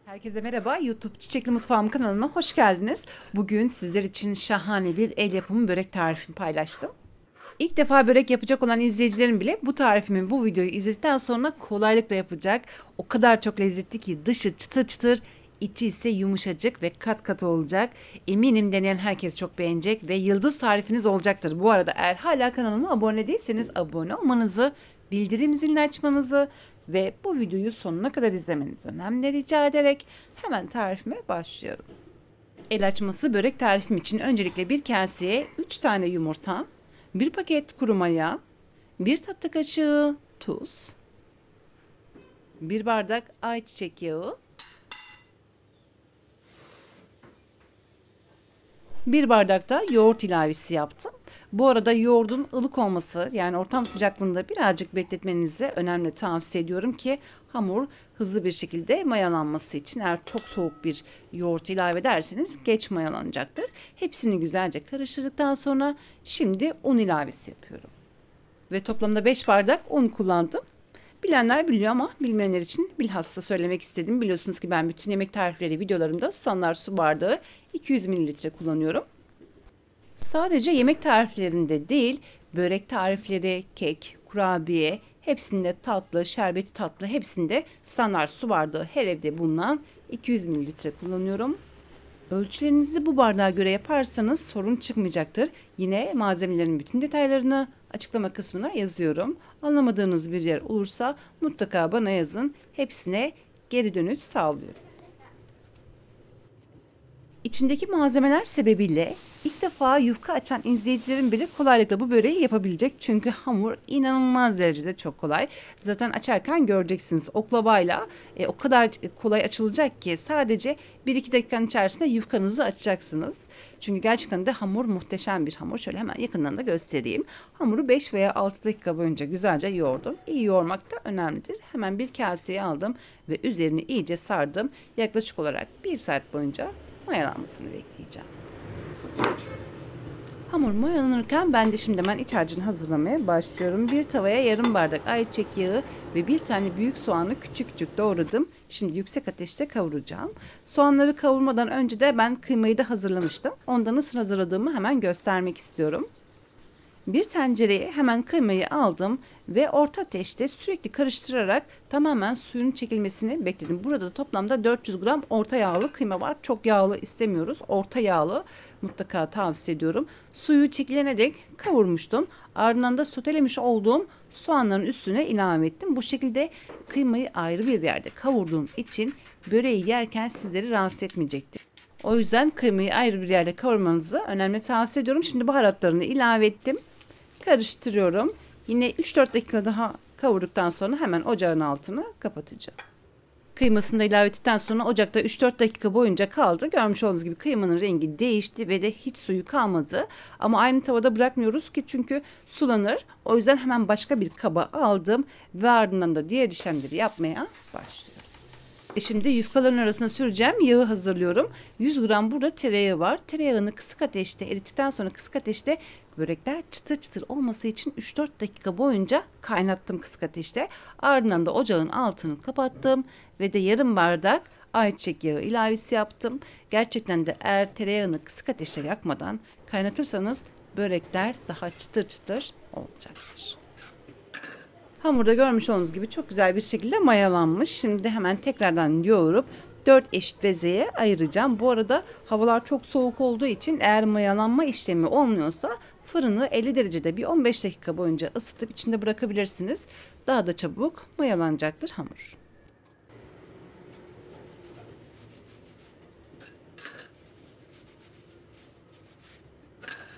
Herkese merhaba. YouTube Çiçekli Mutfağım kanalına hoş geldiniz. Bugün sizler için şahane bir el yapımı börek tarifimi paylaştım. İlk defa börek yapacak olan izleyicilerim bile bu tarifimin bu videoyu izledikten sonra kolaylıkla yapacak. O kadar çok lezzetli ki dışı çıtır çıtır, içi ise yumuşacık ve kat kat olacak. Eminim deneyen herkes çok beğenecek ve yıldız tarifiniz olacaktır. Bu arada eğer hala kanalıma abone değilseniz abone olmanızı, bildirim zilini açmanızı ve bu videoyu sonuna kadar izlemenizi önemli rica ederek hemen tarifime başlıyorum. El açması börek tarifim için öncelikle bir kaseye 3 tane yumurta, bir paket kuru maya, bir tatlı kaşığı tuz, bir bardak ayçiçek yağı, bir bardak da yoğurt ilavesi yaptım. Bu arada yoğurdun ılık olması, yani ortam sıcaklığında birazcık bekletmenizi önemli tavsiye ediyorum ki hamur hızlı bir şekilde mayalanması için. Eğer çok soğuk bir yoğurt ilave ederseniz geç mayalanacaktır. Hepsini güzelce karıştırdıktan sonra şimdi un ilavesi yapıyorum. Ve toplamda 5 bardak un kullandım. Bilenler biliyor ama bilmeyenler için bilhassa söylemek istedim. Biliyorsunuz ki ben bütün yemek tarifleri videolarımda standart su bardağı 200 mililitre kullanıyorum. Sadece yemek tariflerinde değil, börek tarifleri, kek, kurabiye, hepsinde tatlı, şerbeti tatlı, hepsinde standart su bardağı her evde bulunan 200 mililitre kullanıyorum. Ölçülerinizi bu bardağa göre yaparsanız sorun çıkmayacaktır. Yine malzemelerin bütün detaylarını açıklama kısmına yazıyorum. Anlamadığınız bir yer olursa mutlaka bana yazın. Hepsine geri dönüş sağlıyorum. İçindeki malzemeler sebebiyle ilk defa yufka açan izleyicilerin bile kolaylıkla bu böreği yapabilecek. Çünkü hamur inanılmaz derecede çok kolay. Zaten açarken göreceksiniz oklavayla o kadar kolay açılacak ki sadece 1-2 dakikanın içerisinde yufkanızı açacaksınız. Çünkü gerçekten de hamur muhteşem bir hamur. Şöyle hemen yakından da göstereyim. Hamuru 5 veya 6 dakika boyunca güzelce yoğurdum. İyi yoğurmak da önemlidir. Hemen bir kaseye aldım ve üzerini iyice sardım. Yaklaşık olarak 1 saat boyunca mayalanmasını bekleyeceğim. Hamur mayalanırken ben de şimdi hemen iç harcını hazırlamaya başlıyorum. Bir tavaya yarım bardak ayçiçek yağı ve bir tane büyük soğanı küçük küçük doğradım. Şimdi yüksek ateşte kavuracağım. Soğanları kavurmadan önce de ben kıymayı da hazırlamıştım. Ondan nasıl hazırladığımı hemen göstermek istiyorum. Bir tencereye hemen kıymayı aldım ve orta ateşte sürekli karıştırarak tamamen suyun çekilmesini bekledim. Burada da toplamda 400 gram orta yağlı kıyma var. Çok yağlı istemiyoruz. Orta yağlı mutlaka tavsiye ediyorum. Suyu çekilene dek kavurmuştum. Ardından da sotelemiş olduğum soğanların üstüne ilave ettim. Bu şekilde kıymayı ayrı bir yerde kavurduğum için böreği yerken sizleri rahatsız etmeyecektir. O yüzden kıymayı ayrı bir yerde kavurmanızı önemli tavsiye ediyorum. Şimdi baharatlarını ilave ettim. Karıştırıyorum. Yine 3-4 dakika daha kavurduktan sonra hemen ocağın altını kapatacağım. Kıymasını da ilave ettikten sonra ocakta 3-4 dakika boyunca kaldı. Görmüş olduğunuz gibi kıymanın rengi değişti ve de hiç suyu kalmadı. Ama aynı tavada bırakmıyoruz ki çünkü sulanır. O yüzden hemen başka bir kaba aldım ve ardından da diğer işlemleri yapmaya başlıyorum. Şimdi yufkaların arasına süreceğim yağı hazırlıyorum. 100 gram burada tereyağı var. Tereyağını kısık ateşte erittikten sonra kısık ateşte börekler çıtır çıtır olması için 3-4 dakika boyunca kaynattım kısık ateşte. Ardından da ocağın altını kapattım ve de yarım bardak ayçiçek yağı ilavesi yaptım. Gerçekten de eğer tereyağını kısık ateşte yakmadan kaynatırsanız börekler daha çıtır çıtır olacaktır. Hamurda görmüş olduğunuz gibi çok güzel bir şekilde mayalanmış. Şimdi hemen tekrardan yoğurup 4 eşit bezeye ayıracağım. Bu arada havalar çok soğuk olduğu için eğer mayalanma işlemi olmuyorsa fırını 50 derecede bir 15 dakika boyunca ısıtıp içinde bırakabilirsiniz. Daha da çabuk mayalanacaktır hamur.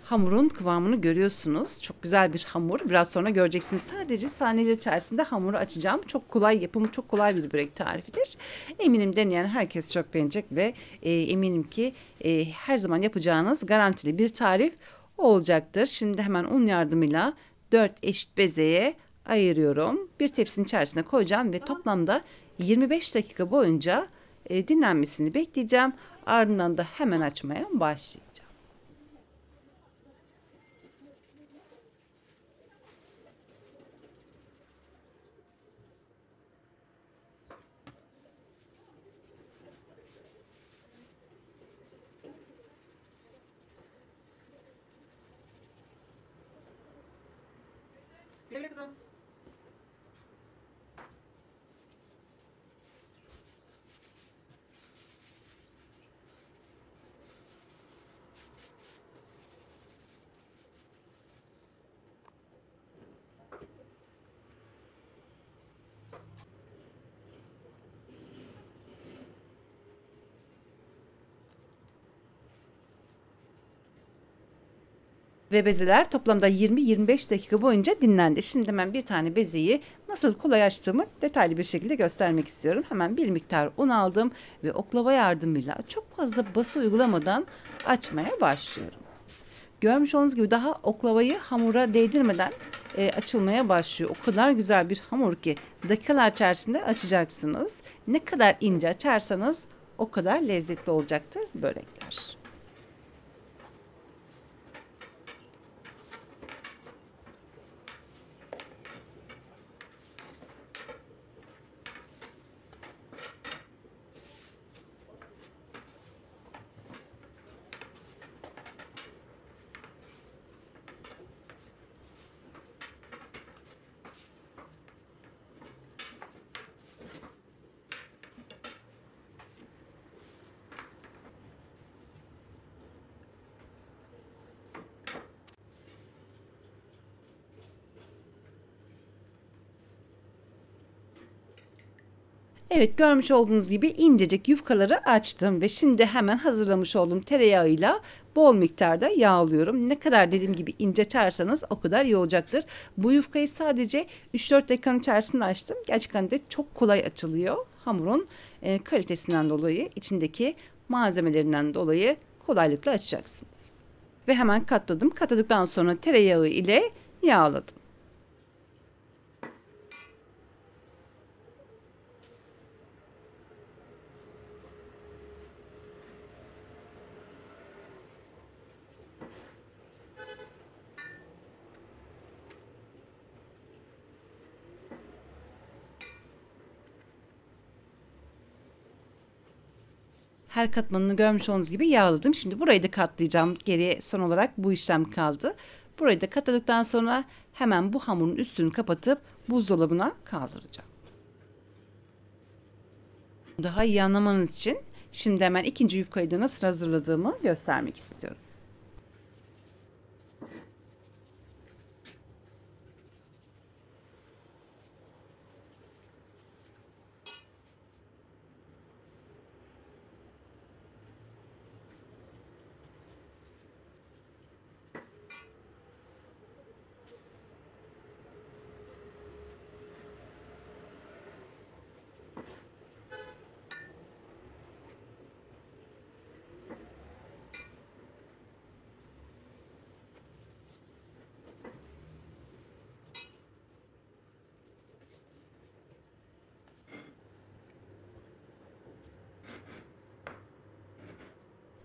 Hamurun kıvamını görüyorsunuz. Çok güzel bir hamur. Biraz sonra göreceksiniz. Sadece saniyeler içerisinde hamuru açacağım. Çok kolay yapımı, çok kolay bir börek tarifidir. Eminim deneyen herkes çok beğenecek ve eminim ki her zaman yapacağınız garantili bir tarif olacaktır. Şimdi hemen un yardımıyla 4 eşit bezeye ayırıyorum. Bir tepsinin içerisine koyacağım ve toplamda 25 dakika boyunca dinlenmesini bekleyeceğim. Ardından da hemen açmaya başlayacağım. Söyle kızım. Ve bezeler toplamda 20-25 dakika boyunca dinlendi. Şimdi hemen bir tane bezeyi nasıl kolay açtığımı detaylı bir şekilde göstermek istiyorum. Hemen bir miktar un aldım ve oklava yardımıyla çok fazla bası uygulamadan açmaya başlıyorum. Görmüş olduğunuz gibi daha oklavayı hamura değdirmeden açılmaya başlıyor. O kadar güzel bir hamur ki dakikalar içerisinde açacaksınız. Ne kadar ince açarsanız o kadar lezzetli olacaktır börekler. Evet, görmüş olduğunuz gibi incecik yufkaları açtım ve şimdi hemen hazırlamış olduğum tereyağıyla bol miktarda yağlıyorum. Ne kadar dediğim gibi ince açarsanız o kadar iyi olacaktır. Bu yufkayı sadece 3-4 dakikanın içerisinde açtım. Gerçekten de çok kolay açılıyor. Hamurun kalitesinden dolayı, içindeki malzemelerinden dolayı kolaylıkla açacaksınız. Ve hemen katladım. Katladıktan sonra tereyağı ile yağladım. Her katmanını görmüş olduğunuz gibi yağladım. Şimdi burayı da katlayacağım. Geriye son olarak bu işlem kaldı. Burayı da katladıktan sonra hemen bu hamurun üstünü kapatıp buzdolabına kaldıracağım. Daha iyi anlamanız için şimdi hemen ikinci yufkayı da nasıl hazırladığımı göstermek istiyorum.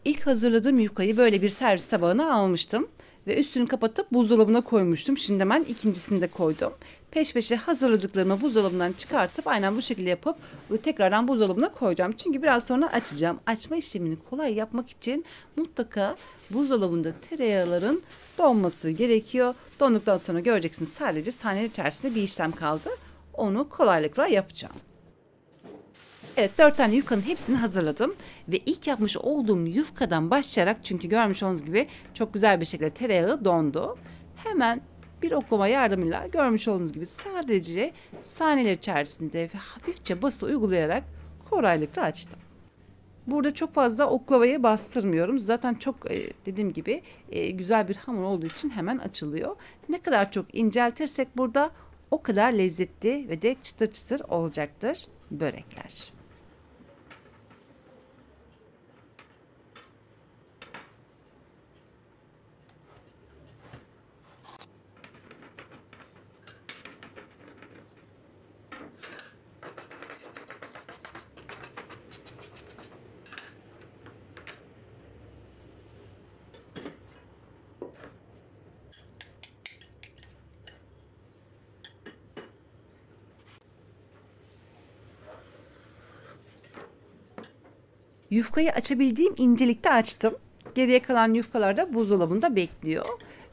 İlk hazırladığım yufkayı böyle bir servis tabağına almıştım ve üstünü kapatıp buzdolabına koymuştum. Şimdi hemen ikincisini de koydum. Peş peşe hazırladıklarımı buzdolabından çıkartıp aynen bu şekilde yapıp tekrardan buzdolabına koyacağım. Çünkü biraz sonra açacağım. Açma işlemini kolay yapmak için mutlaka buzdolabında tereyağların donması gerekiyor. Donduktan sonra göreceksiniz sadece saniye içerisinde bir işlem kaldı. Onu kolaylıkla yapacağım. Evet, 4 tane yufkanın hepsini hazırladım ve ilk yapmış olduğum yufkadan başlayarak, çünkü görmüş olduğunuz gibi çok güzel bir şekilde tereyağı dondu. Hemen bir oklava yardımıyla görmüş olduğunuz gibi sadece saniyeler içerisinde ve hafifçe bası uygulayarak kolaylıkla açtım. Burada çok fazla oklavayı bastırmıyorum. Zaten çok dediğim gibi güzel bir hamur olduğu için hemen açılıyor. Ne kadar çok inceltirsek burada o kadar lezzetli ve de çıtır çıtır olacaktır börekler. Yufkayı açabildiğim incelikte açtım. Geriye kalan yufkalar da buzdolabında bekliyor.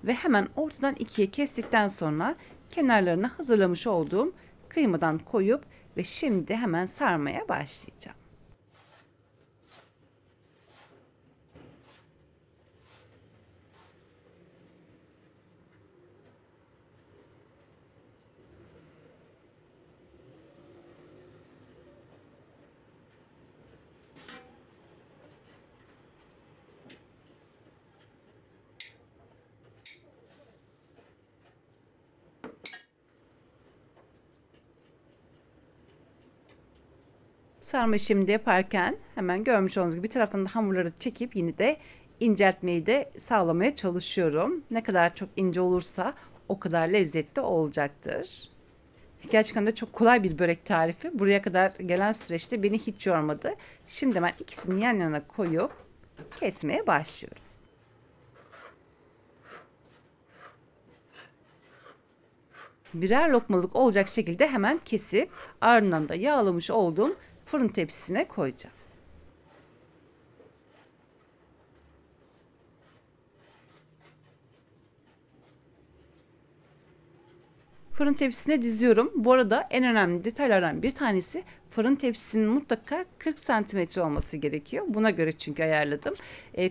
Ve hemen ortadan ikiye kestikten sonra kenarlarına hazırlamış olduğum kıymadan koyup ve şimdi hemen sarmaya başlayacağım. Sarma işimi de yaparken hemen görmüş olduğunuz gibi bir taraftan da hamurları çekip yine de inceltmeyi de sağlamaya çalışıyorum. Ne kadar çok ince olursa o kadar lezzetli olacaktır. Gerçekten de çok kolay bir börek tarifi. Buraya kadar gelen süreçte beni hiç yormadı. Şimdi ben ikisini yan yana koyup kesmeye başlıyorum. Birer lokmalık olacak şekilde hemen kesip ardından da yağlamış olduğum fırın tepsisine koyacağım. Fırın tepsisine diziyorum. Bu arada en önemli detaylardan bir tanesi fırın tepsisinin mutlaka 40 santimetre olması gerekiyor. Buna göre çünkü ayarladım.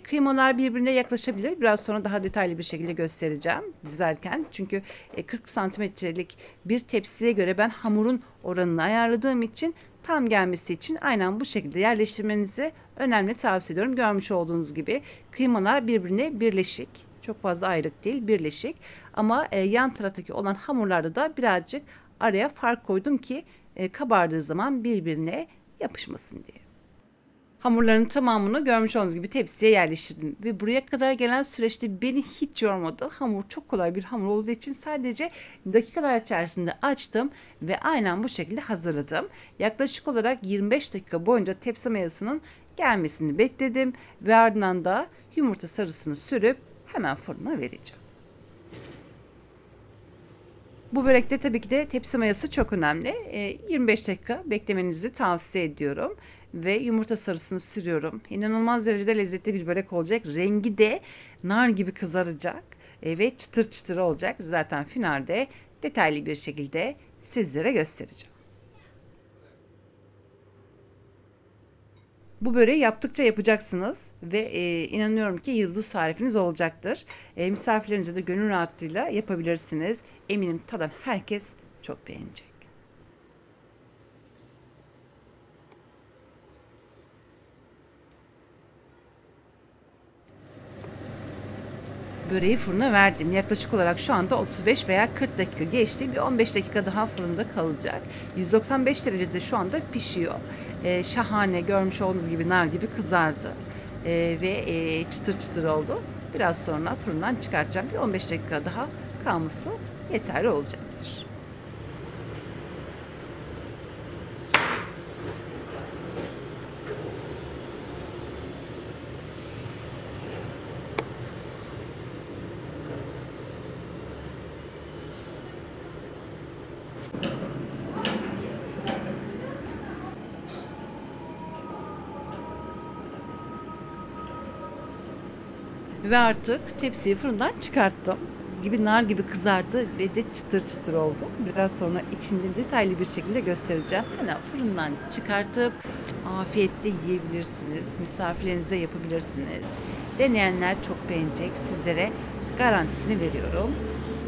Kıymalar birbirine yaklaşabilir. Biraz sonra daha detaylı bir şekilde göstereceğim dizerken. Çünkü 40 santimetrelik bir tepsiye göre ben hamurun oranını ayarladığım için tam gelmesi için aynen bu şekilde yerleştirmenizi önemli tavsiye ediyorum. Görmüş olduğunuz gibi kıymalar birbirine birleşik. Çok fazla ayrık değil, birleşik. Ama yan taraftaki olan hamurlarda da birazcık araya fark koydum ki kabardığı zaman birbirine yapışmasın diye. Hamurların tamamını görmüş olduğunuz gibi tepsiye yerleştirdim. Ve buraya kadar gelen süreçte beni hiç yormadı. Hamur çok kolay bir hamur olduğu için sadece dakikalar içerisinde açtım ve aynen bu şekilde hazırladım. Yaklaşık olarak 25 dakika boyunca tepsi mayasının gelmesini bekledim ve ardından da yumurta sarısını sürüp hemen fırına vereceğim. Bu börekte tabii ki de tepsi mayası çok önemli. 25 dakika beklemenizi tavsiye ediyorum. Ve yumurta sarısını sürüyorum. İnanılmaz derecede lezzetli bir börek olacak. Rengi de nar gibi kızaracak. Ve çıtır çıtır olacak. Zaten finalde detaylı bir şekilde sizlere göstereceğim. Bu böreği yaptıkça yapacaksınız ve inanıyorum ki yıldız tarifiniz olacaktır. Misafirlerinize de gönül rahatlığıyla yapabilirsiniz. Eminim tadan herkes çok beğenecek. Böreği fırına verdim. Yaklaşık olarak şu anda 35 veya 40 dakika geçti. Bir 15 dakika daha fırında kalacak. 195 derecede şu anda pişiyor. Şahane, görmüş olduğunuz gibi nar gibi kızardı. Ve çıtır çıtır oldu. Biraz sonra fırından çıkartacağım. Bir 15 dakika daha kalması yeterli olacaktır. Ve artık tepsiyi fırından çıkarttım. Gibi nar gibi kızardı ve de çıtır çıtır oldu. Biraz sonra içinde detaylı bir şekilde göstereceğim. Hemen fırından çıkartıp afiyetle yiyebilirsiniz. Misafirlerinize yapabilirsiniz. Deneyenler çok beğenecek. Sizlere garantisini veriyorum.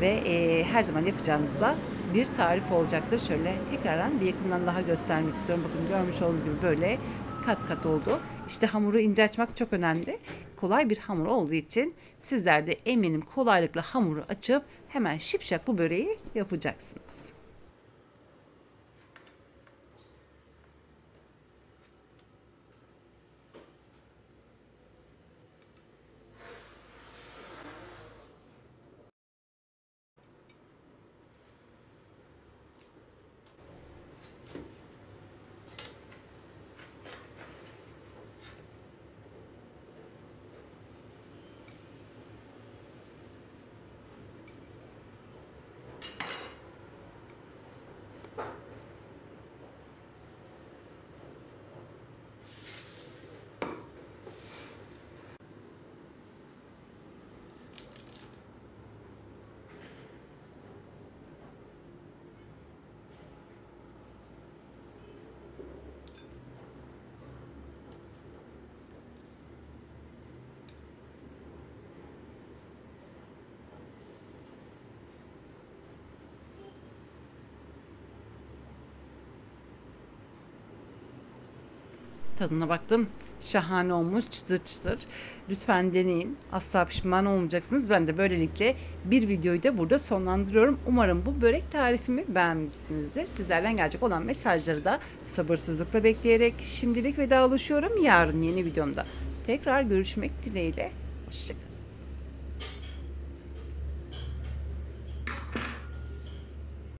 Ve her zaman yapacağınızda bir tarif olacaktır. Şöyle tekrardan bir yakından daha göstermek istiyorum. Bakın görmüş olduğunuz gibi böyle kat kat oldu. İşte hamuru ince açmak çok önemli. Kolay bir hamur olduğu için sizler de eminim kolaylıkla hamuru açıp hemen şipşak bu böreği yapacaksınız. Tadına baktım. Şahane olmuş, çıtır çıtır. Lütfen deneyin. Asla pişman olmayacaksınız. Ben de böylelikle bir videoyu da burada sonlandırıyorum. Umarım bu börek tarifimi beğenmişsinizdir. Sizlerden gelecek olan mesajları da sabırsızlıkla bekleyerek şimdilik vedalaşıyorum. Yarın yeni videomda tekrar görüşmek dileğiyle. Hoşçakalın.